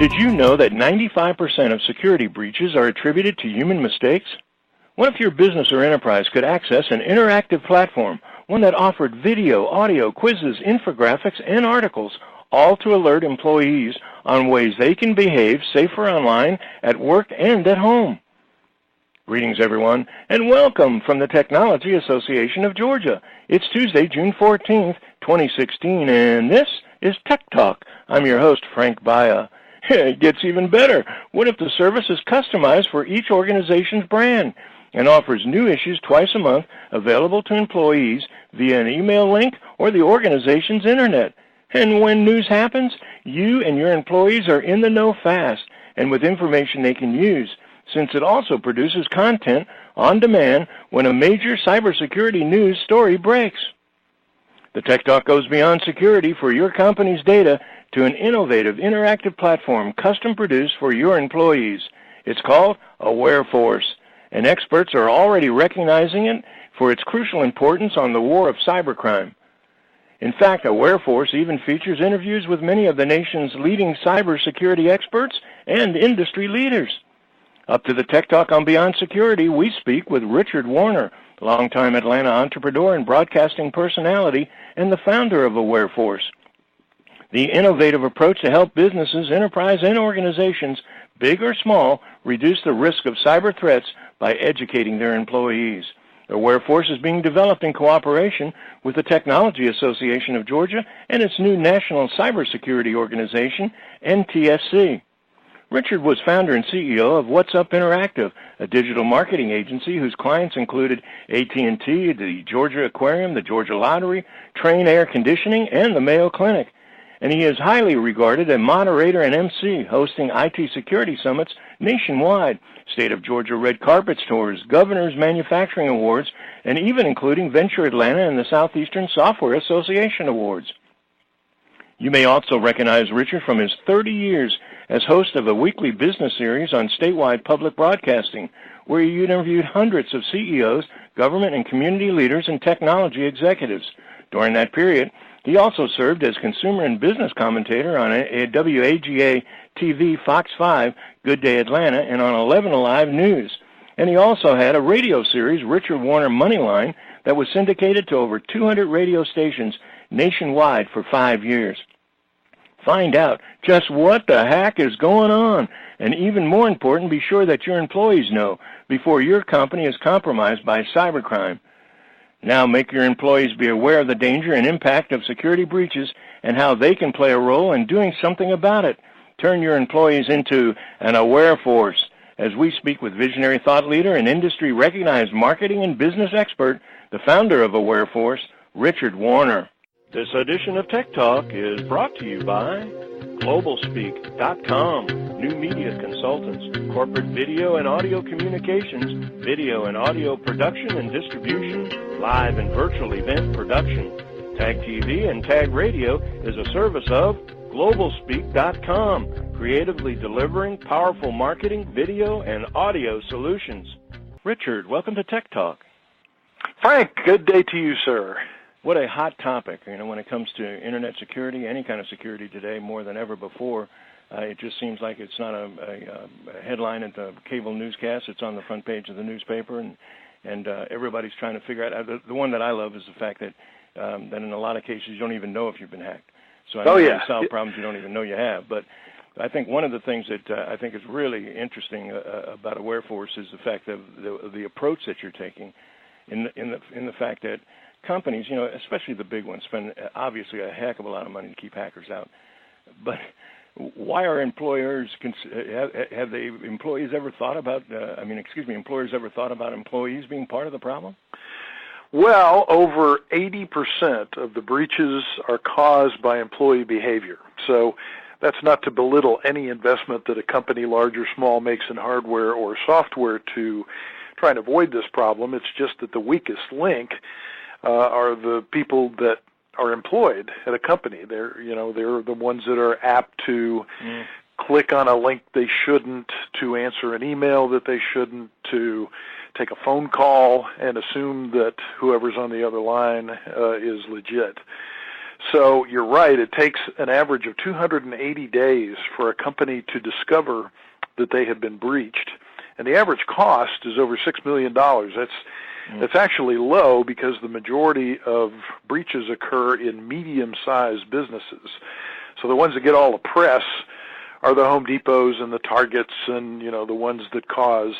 Did you know that 95% of security breaches are attributed to human mistakes? What if your business or enterprise could access an interactive platform, one that offered video, audio, quizzes, infographics, and articles, all to alert employees on ways they can behave safer online, at work, and at home? Greetings, everyone, and welcome from the Technology Association of Georgia. It's Tuesday, June 14th, 2016, and this is Tech Talk. I'm your host, Frank Baia. It gets even better. What if the service is customized for each organization's brand and offers new issues twice a month available to employees via an email link or the organization's internet? And when news happens, you and your employees are in the know fast and with information they can use, since it also produces content on demand when a major cybersecurity news story breaks. The Tech Talk goes beyond security for your company's data to an innovative, interactive platform custom-produced for your employees. It's called AwareForce, and experts are already recognizing it for its crucial importance on the war of cybercrime. In fact, AwareForce even features interviews with many of the nation's leading cybersecurity experts and industry leaders. Up to the Tech Talk on Beyond Security, we speak with Richard Warner, longtime Atlanta entrepreneur and broadcasting personality and the founder of AwareForce. The innovative approach to help businesses, enterprise, and organizations, big or small, reduce the risk of cyber threats by educating their employees. AwareForce is being developed in cooperation with the Technology Association of Georgia and its new national cybersecurity organization, NTSC. Richard was founder and CEO of What's Up Interactive, a digital marketing agency whose clients included AT&T, the Georgia Aquarium, the Georgia Lottery, Trane Air Conditioning, and the Mayo Clinic. And he is highly regarded as moderator and MC, hosting IT security summits nationwide, State of Georgia red carpet tours, Governor's Manufacturing Awards, and even including Venture Atlanta and the Southeastern Software Association Awards. You may also recognize Richard from his 30 years as host of a weekly business series on statewide public broadcasting, where he interviewed hundreds of CEOs, government and community leaders, and technology executives. During that period, he also served as consumer and business commentator on WAGA TV Fox 5, Good Day Atlanta, and on 11 Alive News. And he also had a radio series, Richard Warner Moneyline, that was syndicated to over 200 radio stations nationwide for 5 years. Find out just what the heck is going on, and even more important, be sure that your employees know before your company is compromised by cybercrime. Now make your employees be aware of the danger and impact of security breaches and how they can play a role in doing something about it. Turn your employees into an AwareForce as we speak with visionary thought leader and industry-recognized marketing and business expert, the founder of AwareForce, Richard Warner. This edition of Tech Talk is brought to you by GlobalSpeak.com, new media consultants, corporate video and audio communications, video and audio production and distribution, live and virtual event production. Tag TV and Tag Radio is a service of GlobalSpeak.com, creatively delivering powerful marketing, video, and audio solutions. Richard, welcome to Tech Talk. Frank, good day to you, sir. What a hot topic, when it comes to Internet security, any kind of security today more than ever before. It just seems like it's not a headline at the cable newscast. It's on the front page of the newspaper, and everybody's trying to figure out. The one that I love is the fact that in a lot of cases you don't even know if you've been hacked. So you solve problems you don't even know you have. But I think one of the things that I think is really interesting about AwareForce is the fact of the approach that you're taking, in the fact that companies, especially the big ones, spend obviously a heck of a lot of money to keep hackers out. But why are employers have employers ever thought about employees being part of the problem? Well, over 80% of the breaches are caused by employee behavior. So that's not to belittle any investment that a company, large or small, makes in hardware or software to try and avoid this problem. It's just that the weakest link are the people that are employed at a company. They're the ones that are apt to click on a link they shouldn't, to answer an email that they shouldn't, to take a phone call and assume that whoever's on the other line is legit. So you're right, it takes an average of 280 days for a company to discover that they have been breached. And the average cost is over $6 million. That's actually low because the majority of breaches occur in medium-sized businesses. So the ones that get all the press are the Home Depots and the Targets and, the ones that cause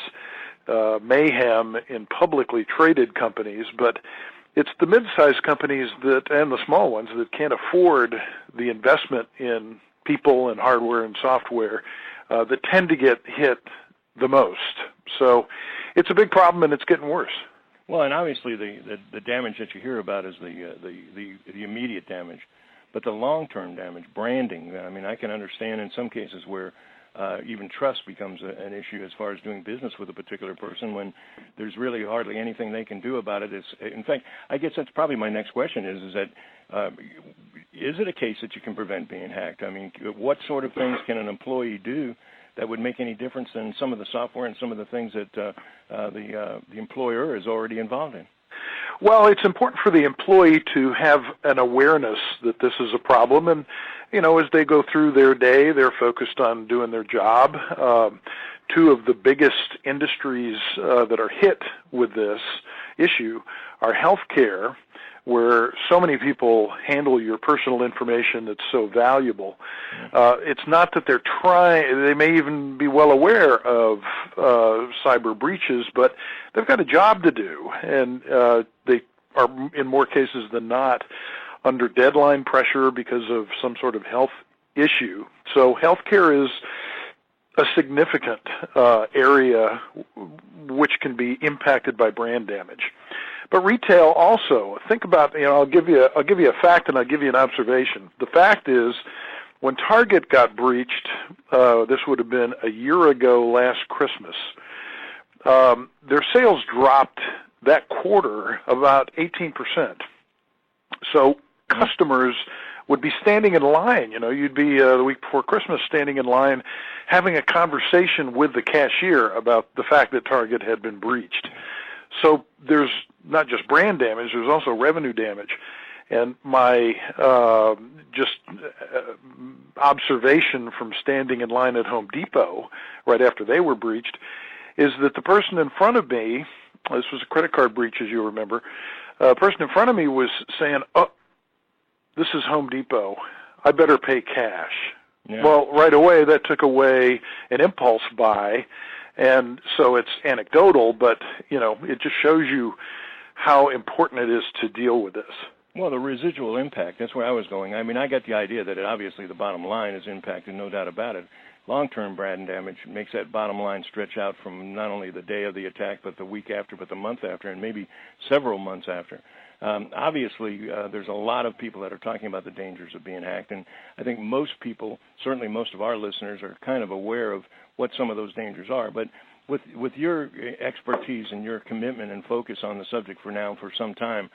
mayhem in publicly traded companies. But it's the mid-sized companies and the small ones that can't afford the investment in people and hardware and software that tend to get hit the most. So it's a big problem, and it's getting worse. Well, and obviously the damage that you hear about is the immediate damage, but the long-term damage, branding. I mean, I can understand in some cases where even trust becomes an issue as far as doing business with a particular person when there's really hardly anything they can do about it. In fact, I guess that's probably my next question is that is it a case that you can prevent being hacked? I mean, what sort of things can an employee do that would make any difference in some of the software and some of the things that the employer is already involved in? Well, it's important for the employee to have an awareness that this is a problem, and as they go through their day, they're focused on doing their job. Two of the biggest industries that are hit with this issue are healthcare, where so many people handle your personal information that's so valuable. It's not that they're trying, they may even be well aware of cyber breaches, but they've got a job to do, and they are, in more cases than not, under deadline pressure because of some sort of health issue. So healthcare is a significant area which can be impacted by brand damage. But retail also, think about, I'll give you a fact and I'll give you an observation. The fact is, when Target got breached, this would have been a year ago last Christmas, their sales dropped that quarter about 18%. So customers would be standing in line. You'd be the week before Christmas standing in line having a conversation with the cashier about the fact that Target had been breached. So there's not just brand damage, there's also revenue damage. And my observation from standing in line at Home Depot right after they were breached is that the person in front of me, this was a credit card breach as you remember, the person in front of me was saying, "Oh, this is Home Depot, I better pay cash." Yeah. Well, right away that took away an impulse buy. And so it's anecdotal, but, it just shows you how important it is to deal with this. Well, the residual impact, that's where I was going. I mean, I got the idea that obviously the bottom line is impacted, no doubt about it. Long-term brand damage makes that bottom line stretch out from not only the day of the attack, but the week after, but the month after, and maybe several months after. Obviously, there's a lot of people that are talking about the dangers of being hacked, and I think most people, certainly most of our listeners, are kind of aware of what some of those dangers are. But with your expertise and your commitment and focus on the subject for some time,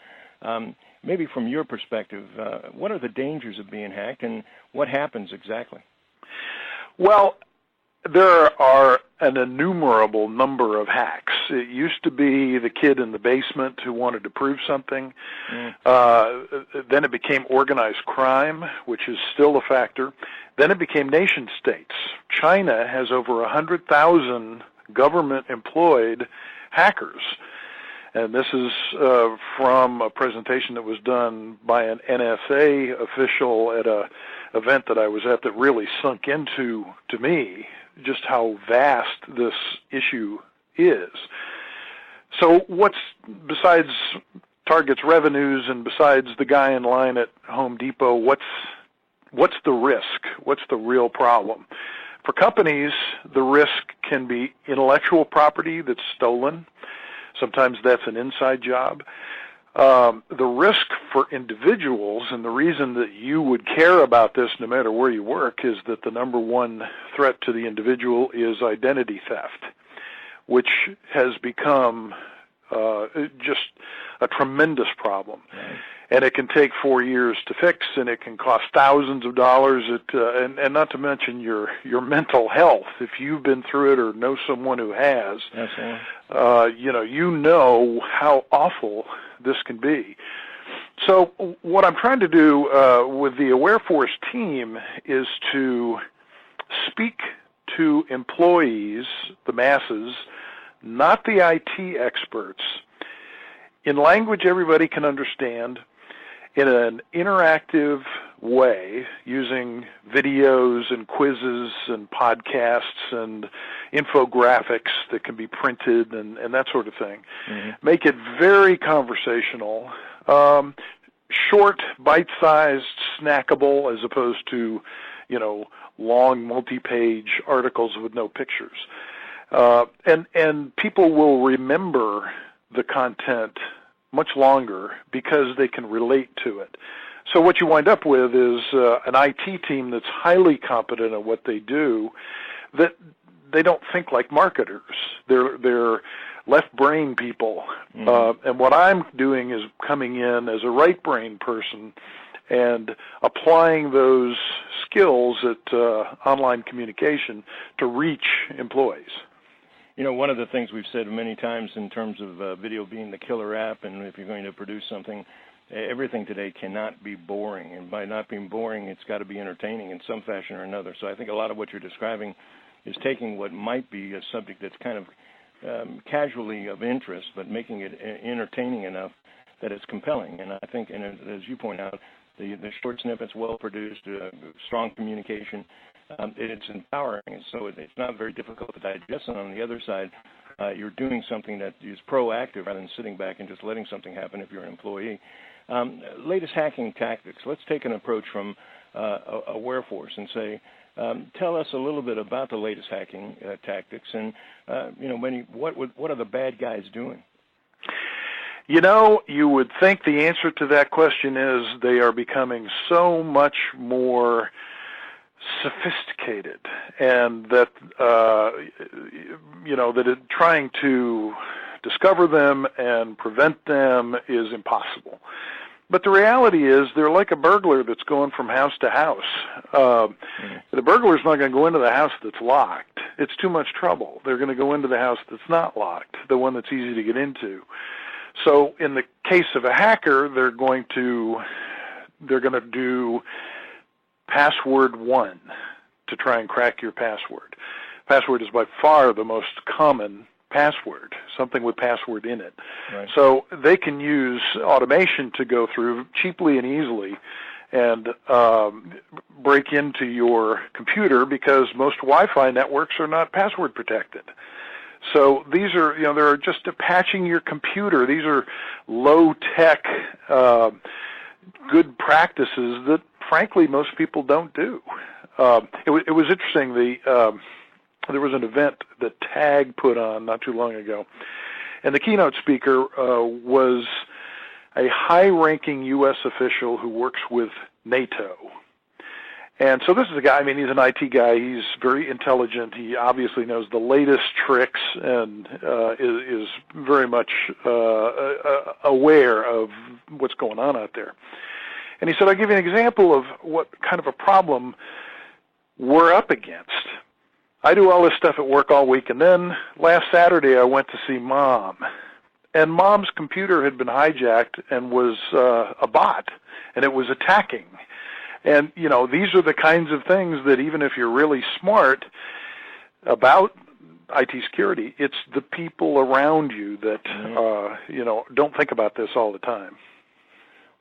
maybe from your perspective, what are the dangers of being hacked, and what happens exactly? Well, there are an innumerable number of hacks. It used to be the kid in the basement who wanted to prove something. Then it became organized crime, which is still a factor. Then it became nation states. China has over 100,000 government-employed hackers. And this is from a presentation that was done by an NSA official at an event that I was at that really sunk into to me just how vast this issue is. So besides Target's revenues and besides the guy in line at Home Depot, what's the risk? What's the real problem? For companies, the risk can be intellectual property that's stolen. Sometimes that's an inside job. The risk for individuals, and the reason that you would care about this no matter where you work, is that the number one threat to the individual is identity theft, which has become just a tremendous problem. Right. And it can take 4 years to fix, and it can cost thousands of dollars, and not to mention your mental health. If you've been through it or know someone who has, you know how awful this can be. So what I'm trying to do with the AwareForce team is to speak to employees, the masses, not the IT experts, in language everybody can understand, in an interactive way, using videos and quizzes and podcasts and infographics that can be printed and that sort of thing. Mm-hmm. Make it very conversational, short, bite-sized, snackable, as opposed to, long multi-page articles with no pictures. And people will remember the content much longer because they can relate to it. So what you wind up with is an IT team that's highly competent at what they do, that they don't think like marketers. They're left brain people. Mm-hmm. And what I'm doing is coming in as a right brain person and applying those skills at online communication to reach employees. One of the things we've said many times in terms of video being the killer app, and if you're going to produce something, everything today cannot be boring. And by not being boring, it's got to be entertaining in some fashion or another. So I think a lot of what you're describing is taking what might be a subject that's kind of casually of interest, but making it entertaining enough that it's compelling. And I think, and as you point out, the short snippets, well-produced, strong communication, it's empowering, so it's not very difficult to digest. And on the other side, you're doing something that is proactive rather than sitting back and just letting something happen if you're an employee. Latest hacking tactics. Let's take an approach from AwareForce and say, tell us a little bit about the latest hacking tactics, and what are the bad guys doing? You would think the answer to that question is they are becoming so much more sophisticated, and that trying to discover them and prevent them is impossible. But the reality is they're like a burglar that's going from house to house. The burglar's not going to go into the house that's locked. It's too much trouble. They're going to go into the house that's not locked, the one that's easy to get into. So in the case of a hacker, they're going to do password 1 to try and crack your password. Password is by far the most common password, something with password in it. Right. So they can use automation to go through cheaply and easily and break into your computer, because most Wi-Fi networks are not password protected. So these are, they're just patching your computer. These are low-tech, good practices that, frankly, most people don't do. It was interesting. There was an event that TAG put on not too long ago, and the keynote speaker was a high-ranking U.S. official who works with NATO. And so this is a guy, he's an IT guy. He's very intelligent. He obviously knows the latest tricks and is very much aware of what's going on out there. And he said, I'll give you an example of what kind of a problem we're up against. I do all this stuff at work all week, and then last Saturday I went to see Mom. And Mom's computer had been hijacked and was a bot, and it was attacking. And, these are the kinds of things that even if you're really smart about IT security, it's the people around you that, don't think about this all the time.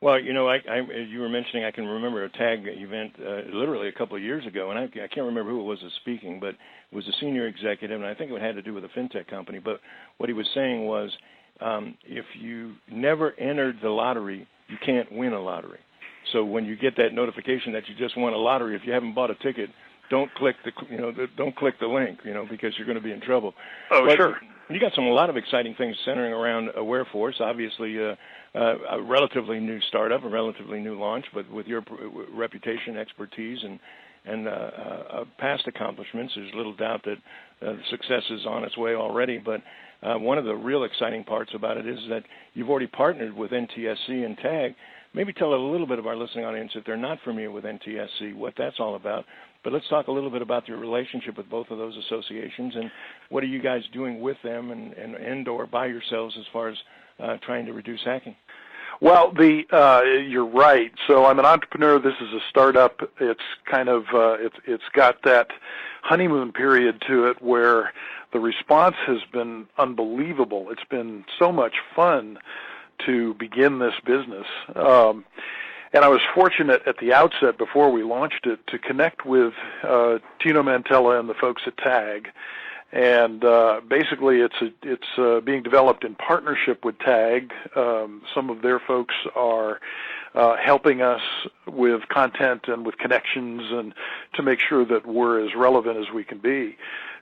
Well, as you were mentioning, I can remember a TAG event literally a couple of years ago, and I can't remember who it was speaking, but it was a senior executive, and I think it had to do with a fintech company. But what he was saying was, if you never entered the lottery, you can't win a lottery. So when you get that notification that you just won a lottery, if you haven't bought a ticket, don't click the link, because you're going to be in trouble. Oh, but sure. You got a lot of exciting things centering around AwareForce. Obviously, a relatively new startup, a relatively new launch, but with your reputation, expertise, and past accomplishments, there's little doubt that success is on its way already. But one of the real exciting parts about it is that you've already partnered with NTSC and TAG. Maybe tell a little bit of our listening audience, if they're not familiar with NTSC, what that's all about. But let's talk a little bit about your relationship with both of those associations, and what are you guys doing with them and or by yourselves as far as trying to reduce hacking? Well, you're right. So I'm an entrepreneur. This is a startup. It's kind of it's got that honeymoon period to it where the response has been unbelievable. It's been so much fun to begin this business. And I was fortunate at the outset, before we launched it, to connect with Tino Mantella and the folks at TAG. And basically, it's being developed in partnership with TAG. Some of their folks are helping us with content and with connections, and to make sure that we're as relevant as we can be.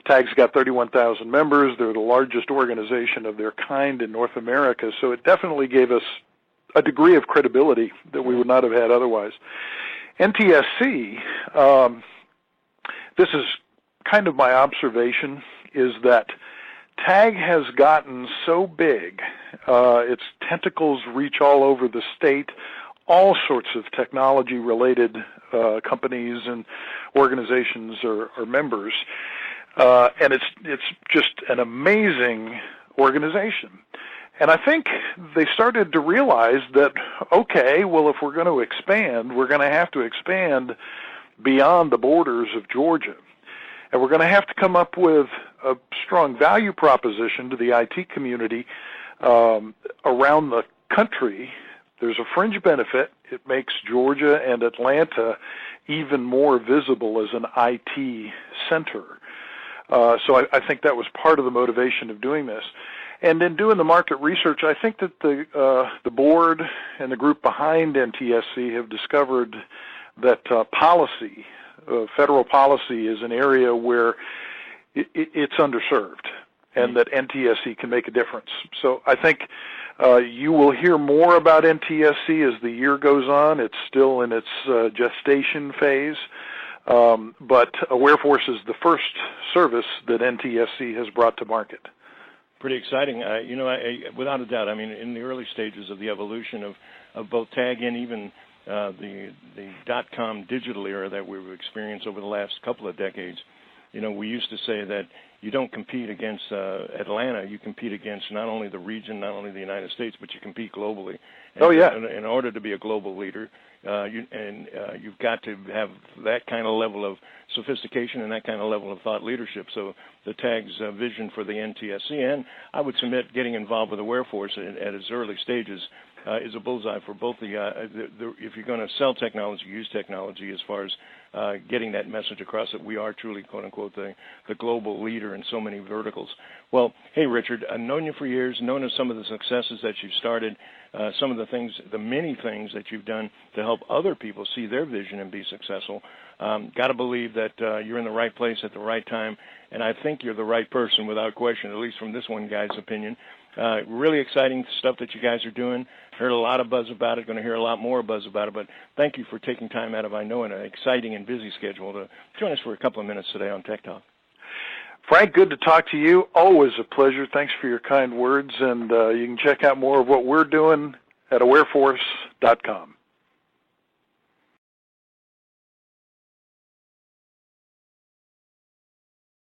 TAG's got 31,000 members. They're the largest organization of their kind in North America, so it definitely gave us a degree of credibility that we would not have had otherwise. NTSC, this is kind of my observation, is that TAG has gotten so big, its tentacles reach all over the state, all sorts of technology-related companies and organizations are members, and it's just an amazing organization. And I think they started to realize that, okay, well, if we're going to expand, we're going to have to expand beyond the borders of Georgia. And we're going to have to come up with a strong value proposition to the IT community around the country. There's a fringe benefit. It makes Georgia and Atlanta even more visible as an IT center. So I think that was part of the motivation of doing this. And in doing the market research, I think that the board and the group behind NTSC have discovered that policy, federal policy, is an area where it's underserved, and that NTSC can make a difference. So I think you will hear more about NTSC as the year goes on. It's still in its gestation phase, but AwareForce is the first service that NTSC has brought to market. Pretty exciting. Without a doubt, I mean, in the early stages of the evolution of both TAG and even the .com digital era that we've experienced over the last couple of decades, we used to say that you don't compete against Atlanta, you compete against not only the region, not only the United States, but you compete globally. And in order to be a global leader, you've got to have that kind of level of sophistication and that kind of level of thought leadership. So the TAG's vision for the NTSC, and I would submit getting involved with AwareForce at its early stages, is a bullseye for both if you're going to sell technology, use technology, as far as getting that message across that we are truly, quote unquote, the global leader in so many verticals. Well, hey, Richard, I've known you for years, known of some of the successes that you've started, some of the things, the many things that you've done to help other people see their vision and be successful. Got to believe that you're in the right place at the right time, and I think you're the right person without question, at least from this one guy's opinion. Really exciting stuff that you guys are doing. Heard a lot of buzz about it, going to hear a lot more buzz about it, but thank you for taking time out of, I know, an exciting and busy schedule to join us for a couple of minutes today on Tech Talk. Frank, good to talk to you. Always a pleasure. Thanks for your kind words, and you can check out more of what we're doing at awareforce.com.